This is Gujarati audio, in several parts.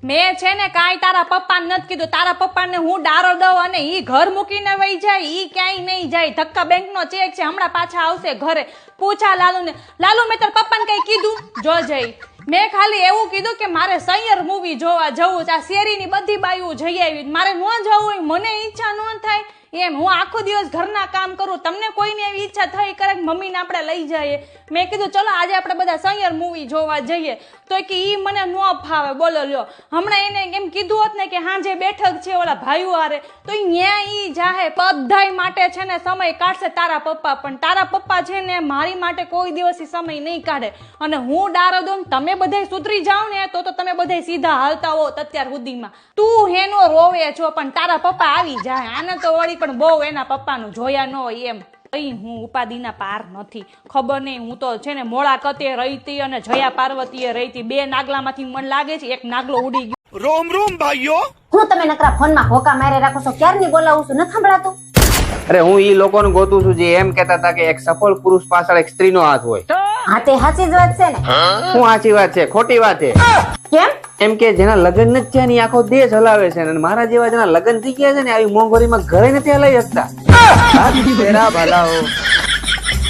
મેં છે ને કાંઈ તારા પપ્પાને નથી કીધું. તારા પપ્પાને હું ડારો દઉં અને ઈ ઘર મૂકીને વહી જાય, ઈ ક્યાંય નહીં જાય. ધક્કા બેંકનો ચેક છે, હમણાં પાછા આવશે ઘરે. પૂછા લાલુને. લાલુ મેં તારા પપ્પાને કઈ કીધું? જો જઈ મેં ખાલી એવું કીધું કે મારે સૈયર મૂવી જોવા જવું છે. આ શેરીની બધી બાયું જઈ આવી, મારે ન જવું હોય, મને ઈચ્છા ન થાય એમ. હું આખો દિવસ ઘરના કામ કરું, તમને કોઈને એવી ઈચ્છા થઈ કરે કે મમ્મીને આપણે લઈ જઈએ? મેં કીધું ચલો આજે આપણે બધા સૈયર મૂવી જોવા જઈએ. તો કે ઈ મને ન ફાવે. બોલો લ્યો, હમણાં એને એમ કીધું હોત ને કે હાંજે બેઠક છે ઓલા ભાઈઓ હારે, તો ન્યા ઈ જાહે. બધાય માટે છે ને સમય કાઢશે તારા પપ્પા, પણ તારા પપ્પા છે ને મારી માટે કોઈ દિવસ સમય નહીં કાઢે. અને હું ડારો દઉં, તમે બધાય સુધરી જાવ ને તો તમે બધાય સીધા હાલતા હો અત્યાર સુધીમાં. તું હેનો રોવે છો પણ તારા પપ્પા આવી જાય. આને તો વળી પણ બહુ એના પપ્પાનું જોયા ન હોય એમ. હું ઉપાધિના પાર નથી. ખબર નહીં, હું તો છે ને મોળા કતે રહીતી અને જયા પાર્વતીએ રહીતી. બે નાગલામાંથી મને લાગે છે એક નાગલો ઉડી ગયો. રોમ રોમ ભાઈઓ. હું તમે નકરા ફોનમાં હોકા મારે રાખો છો? ક્યારની બોલાવું છું, ન સંભળાતું? અરે હું ઈ લોકોને ગોતું છું જે એમ કહેતા હતા કે એક સફળ પુરુષ પાછળ એક સ્ત્રીનો હાથ હોય. હા તે સાચી જ વાત છે ને. શું સાચી વાત છે? ખોટી વાત છે. કેમ? એમ કે જેના લગ્ન નથી થયા ની આખો દેશ હલાવે છે, અને મારા જેવા જેના લગ્ન થઈ ગયા છે ને આવી મોંઘવારીમાં ઘરે નથી હલાવી શકતા. તેરા ભલા હો.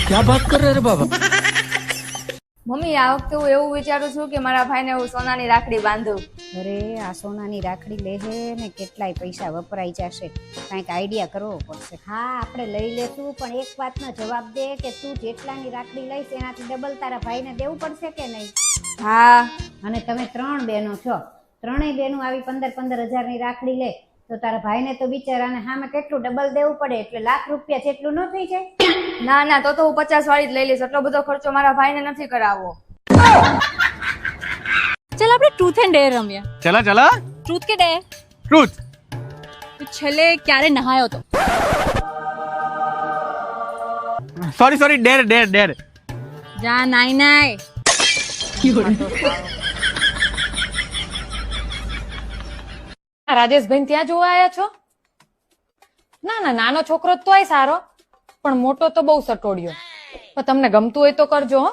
ક્યાં વાત કર રહે બાબા? મમ્મી આ વખતે હું એવું વિચારું છું કે મારા ભાઈને હું સોનાની રાખડી બાંધું. અરે આ સોનાની રાખડી લેહે ને કેટલાય પૈસા વપરાઈ જશે, કાંઈક આઈડિયા કરવો પડશે. હા આપણે લઈ લેશું, પણ એક વાતનો જવાબ દે કે તું જેટલાની રાખડી લઈશ એનાથી ડબલ તારા ભાઈને દેવું પડશે કે નહીં? હા. અને તમે 3 બહેનો છો, 3 બહેનો આવી 15,000-15,000 રાખડી લે તો તારા ભાઈને તો બિચારાને સામે કેટલું ડબલ દેવું પડે, એટલે લાખ રૂપિયા જેટલું ન થઈ જાય? ના ના, તો હું 50 વાળી જ લઈ લઈશ. એટલો બધો ખર્ચો મારા ભાઈને નથી કરાવવો. ચાલ આપણે ટ્રુથ એન્ડ ડેર રમીએ. ચલા ચલા. ટ્રુથ કે ડેર? ટ્રુથ. છેલ્લે ક્યારે નહાયો તો? સોરી ડેર ડેર ડેર. જા નાઈ નાઈ. રાજેશભાઈ ત્યાં જોવા આવ્યા છો? ના ના, નાનો છોકરો તો સારો, પણ મોટો તો બહુ સટોડિયો. પણ તમને ગમતું હોય તો કરજો હો.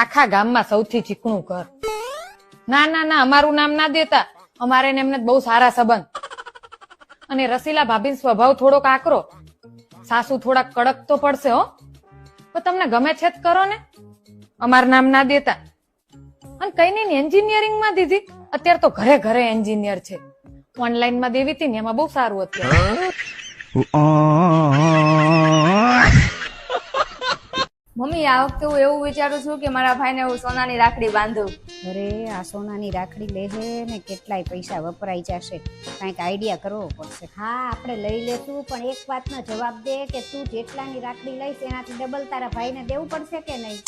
આખા ગામમાં સૌથી ચીકણું ઘર. ના ના ના, અમારું નામ ના દેતા. અમારે ને એમને બહુ સારા સંબંધ. અને રસીલા ભાભી સ્વભાવ થોડોક આકરો, સાસુ થોડાક કડક તો પડશે હો. પણ તમને ગમે છે જ કરો ને. અમારું નામ ના દેતા. અને કઈ નહીં, એન્જિનિયરિંગ માં દીધી. અત્યારે તો ઘરે ઘરે એન્જિનિયર છે. ઓનલાઈન માં દેવી હતી ને એમાં બહુ સારું અત્યારે. મમ્મી આ વખતે હું એવું વિચારું છું કે મારા ભાઈને હું સોનાની રાખડી બાંધું. અરે આ સોનાની રાખડી લેહે ને કેટલાય પૈસા વપરાઈ જશે, કાંઈક આઈડિયા કરવો પડશે. હા આપણે લઈ લેશું, પણ એક વાતનો જવાબ દે કે તું જેટલાની રાખડી લઈશ એનાથી ડબલ તારા ભાઈને દેવું પડશે કે નહીં?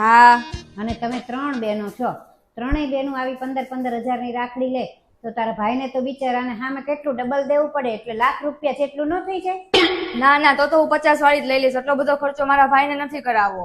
હા. અને તમે 3 બહેનો છો, 3 બહેનો આવી 15,000-15,000 રાખડી લે તો તારા ભાઈને તો બિચારાને સામે કેટલું ડબલ દેવું પડે, એટલે લાખ રૂપિયા જેટલું ન થઈ જાય? ના ના, તો હું 50 વાળી જ લઈ લઈશ. એટલો બધો ખર્ચો મારા ભાઈને નથી કરાવવો.